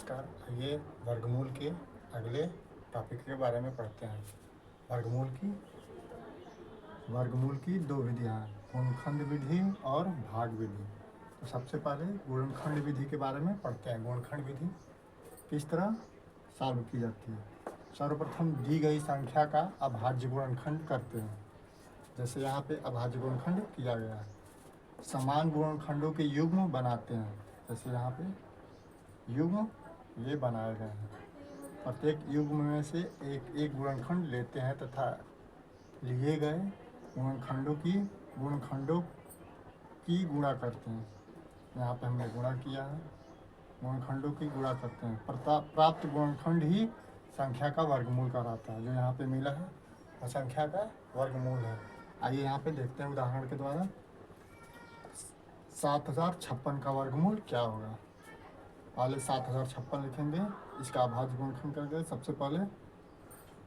नमस्कार। आइए वर्गमूल के अगले टॉपिक के बारे में पढ़ते हैं। वर्गमूल की दो विधियाँ हैं, गुणनखंड विधि और भाग विधि। तो सबसे पहले गुणनखंड विधि के बारे में पढ़ते हैं। गुणनखंड विधि किस तरह सॉल्व की जाती है। सर्वप्रथम दी गई संख्या का अभाज्य गुणनखंड करते हैं। जैसे यहाँ पे अभाज्य गुणनखंड किया गया है। समान गुणनखंडों के युग्म बनाते हैं। जैसे यहाँ पे युग्म ये बनाए गए हैं। प्रत्येक युग्म में से एक एक गुणनखंड लेते हैं तथा लिए गए गुणनखंडों की गुणा करते हैं। यहाँ पे हमने गुणा किया है, गुणनखंडों की गुणा करते हैं। प्राप्त गुणनखंड ही संख्या का वर्गमूल कहलाता है। जो यहाँ पे मिला है वह संख्या का वर्गमूल है। आइए यहाँ पे देखते हैं उदाहरण के द्वारा। 7056 का वर्गमूल क्या होगा। पहले 7056 लिखेंगे, इसका अभाज्य गुणनखंड करेंगे। सबसे पहले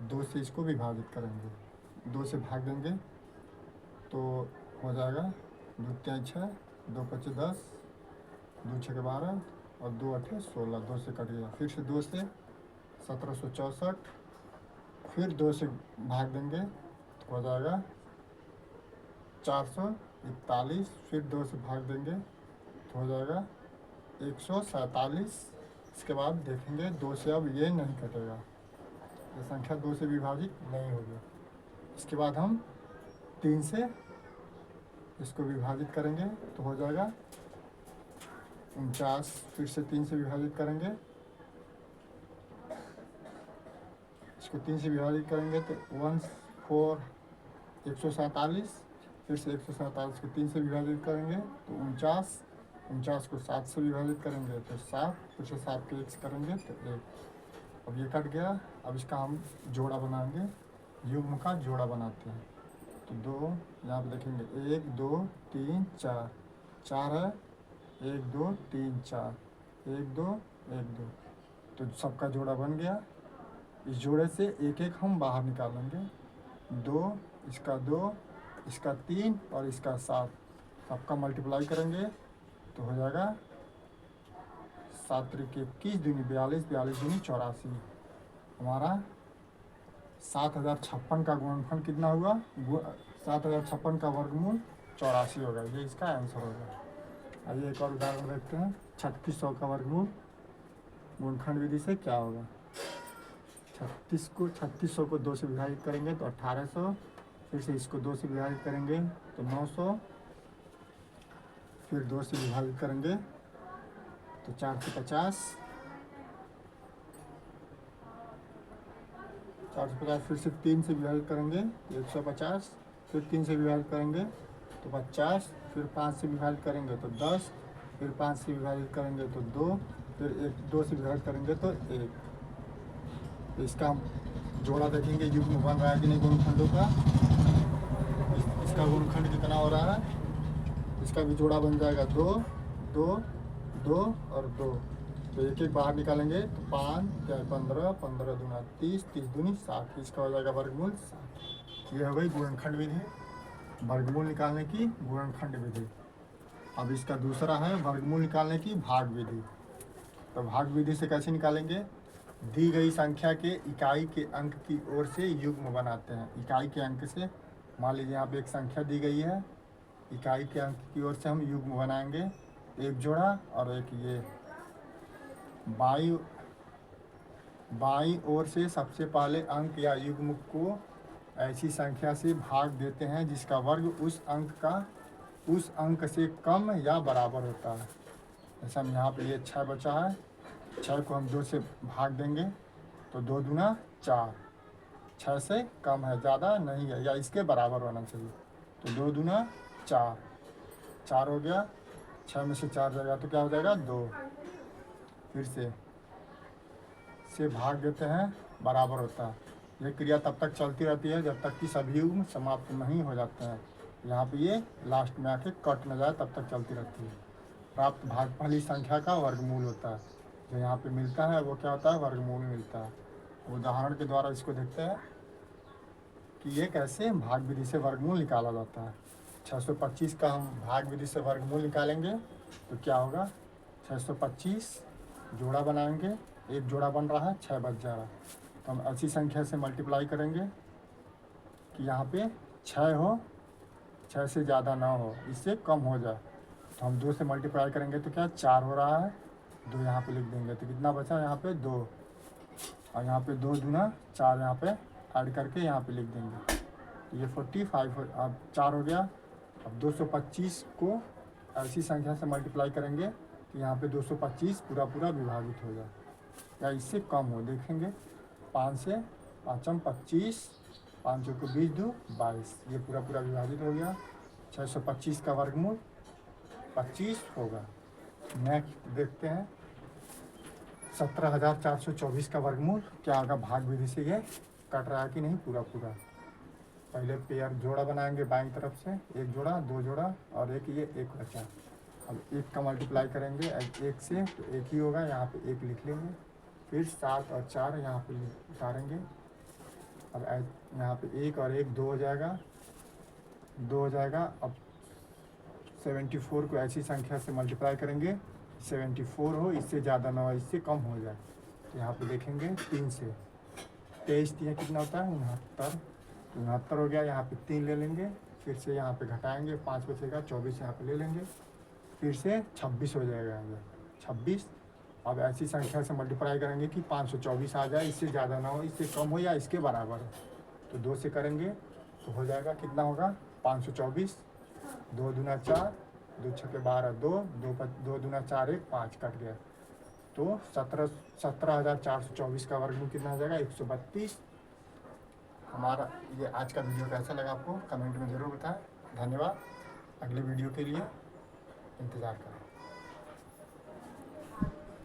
2 से इसको विभाजित करेंगे, 2 से भाग देंगे तो हो जाएगा 2 तिया 6, 2 पचे 10, 2 छः 12 और 2 8 16, 2 से कट गया। फिर से 2 से 1764, फिर 2 से भाग देंगे तो हो जाएगा 441, फिर 2 से भाग देंगे तो हो जाएगा 147। इसके बाद देखेंगे 2 से अब ये नहीं कटेगा, ये संख्या 2 से विभाजित नहीं होगी। इसके बाद हम 3 से इसको विभाजित करेंगे तो हो जाएगा 49, फिर से 3 से विभाजित करेंगे, इसको 3 से विभाजित करेंगे तो 147, फिर से 147 को 3 से विभाजित करेंगे तो 49 को 7 से विभाजित करेंगे तो 7, फिर से 7 के 1 से करेंगे तो 1। अब ये कट गया। अब इसका हम जोड़ा बनाएंगे, युग्म का जोड़ा बनाते हैं। तो 2 यहाँ पर देखेंगे 1 2 3 4, 4 है, 1 2 3 4, 1 2 1 2, तो सबका जोड़ा बन गया। इस जोड़े से एक एक हम बाहर निकालेंगे। 2, इसका 2, इसका 3 और इसका 7, सबका मल्टीप्लाई करेंगे तो हो जाएगा 7 त्रिक 21 दूनी 42, 42 दूनी 84। हमारा 7056 का गुणनखंड कितना हुआ। 7056 का वर्गमूल 84 होगा। ये इसका आंसर होगा। आइए एक और उदाहरण देखते हैं। 3600 का वर्गमूल गुणनखंड विधि से क्या होगा। 3600 को 2 से विभाजित करेंगे तो 1800, फिर से इसको 2 से विभाजित करेंगे तो 900, फिर 2 से विभाजित करेंगे तो 4 से 50, 450, फिर से 3 से विभाजित करेंगे तो 150, फिर 3 से विभाजित करेंगे तो 50, फिर 5 से विभाजित करेंगे तो 10, फिर 5 से विभाजित करेंगे तो 2, फिर 2 से विभाजित करेंगे तो 1। तो इसका हम जोड़ा देखेंगे, युग्म बन रहा है कि नहीं गुणनखंडों का। इसका गुणनखंड कितना हो रहा है, इसका भी जोड़ा बन जाएगा 2 2 2 और 2। तो एक एक बाहर निकालेंगे तो 5 15, 15 दूना 30, 30 दूनी 60, इसका हो जाएगा वर्गमूल 60। ये हो गई गुणनखंड विधि, वर्गमूल निकालने की गुणनखंड विधि। अब इसका दूसरा है वर्गमूल निकालने की भाग विधि। तो भाग विधि से कैसे निकालेंगे। दी गई संख्या के इकाई के अंक की ओर से युग्म बनाते हैं। इकाई के अंक से, मान लीजिए यहाँ पे एक संख्या दी गई है, इकाई के अंक की ओर से हम युग्म बनाएंगे, एक जोड़ा और एक ये। बाईं ओर से सबसे पहले अंक या युग्म को ऐसी संख्या से भाग देते हैं जिसका वर्ग उस अंक से कम या बराबर होता है। जैसे हम यहाँ पे ये 6 बचा है, 6 को हम 2 से भाग देंगे तो 2 दूना 4, 6 से कम है, ज़्यादा नहीं है या इसके बराबर होना चाहिए। तो 2 दूना 4, 4 हो गया। 6 में से 4 जाएगा तो क्या हो जाएगा 2। फिर से भाग देते हैं, बराबर होता है। ये क्रिया तब तक चलती रहती है जब तक कि सभी युग्म समाप्त नहीं हो जाते हैं। यहाँ पे ये लास्ट में आके कट न जाए तब तक चलती रहती है। प्राप्त भागफली संख्या का वर्गमूल होता है। जो यहाँ पे मिलता है वो क्या होता है, वर्गमूल मिलता है। उदाहरण के द्वारा इसको देखते हैं कि ये कैसे भाग विधि से वर्गमूल निकाला जाता है। 625 का हम भाग विधि से वर्गमूल निकालेंगे तो क्या होगा, 625 जोड़ा बनाएंगे, एक जोड़ा बन रहा है, 6 बच जा रहा है। तो हम ऐसी संख्या से मल्टीप्लाई करेंगे कि यहाँ पे 6 हो, 6 से ज़्यादा ना हो, इससे कम हो जाए। तो हम 2 से मल्टीप्लाई करेंगे तो क्या 4 हो रहा है, 2 यहाँ पे लिख देंगे तो कितना बचा यहाँ पे 2, और यहाँ पे 2 दूना 4 यहाँ पे ऐड करके यहाँ पे लिख देंगे। तो ये 45 अब 4 हो गया। अब 225 को ऐसी संख्या से मल्टीप्लाई करेंगे कि यहाँ पे 225 पूरा पूरा विभाजित हो जाए या इससे कम हो। देखेंगे 5 से 5 25, 5 को 20 2 22, ये पूरा पूरा विभाजित हो गया। 625 का वर्गमूल 25 होगा। नेक्स्ट देखते हैं 17,424 का वर्गमूल क्या होगा। भाग विधि से ये कट रहा है कि नहीं पूरा पूरा। पहले पेयर जोड़ा बनाएंगे बाईं तरफ से, एक जोड़ा, 2 जोड़ा और एक ये एक बचा। अब एक का मल्टीप्लाई करेंगे एक से तो एक ही होगा, यहाँ पे एक लिख लेंगे। फिर 7 और 4 यहाँ पे उतारेंगे। अब यहाँ पे 1 और 1 2 हो जाएगा, 2 हो जाएगा। अब 74 को ऐसी संख्या से मल्टीप्लाई करेंगे 74 हो, इससे ज़्यादा ना हो, इससे कम हो जाए। तो यहाँ पे देखेंगे 3 से 23 दिया कितना होता है 69, 69 हो गया। यहाँ पे 3 ले लेंगे, फिर से यहाँ पे घटाएंगे 5 बचेगा, 24 यहाँ पे ले लेंगे, फिर से 26 हो जाएगा यहाँ 26। अब ऐसी संख्या से मल्टीप्लाई करेंगे कि 524 आ जाए, इससे ज़्यादा ना हो, इससे कम हो या इसके बराबर हो। तो 2 से करेंगे तो हो जाएगा कितना होगा 524, 2 दूना 4, 2 छक्के 12, 2 दूना 4 1 5 कट गया। तो 17,424 का वर्गमूल कितना हो जाएगा 132। हमारा ये आज का वीडियो कैसा लगा आपको कमेंट में ज़रूर बताएं। धन्यवाद। अगले वीडियो के लिए इंतज़ार करें।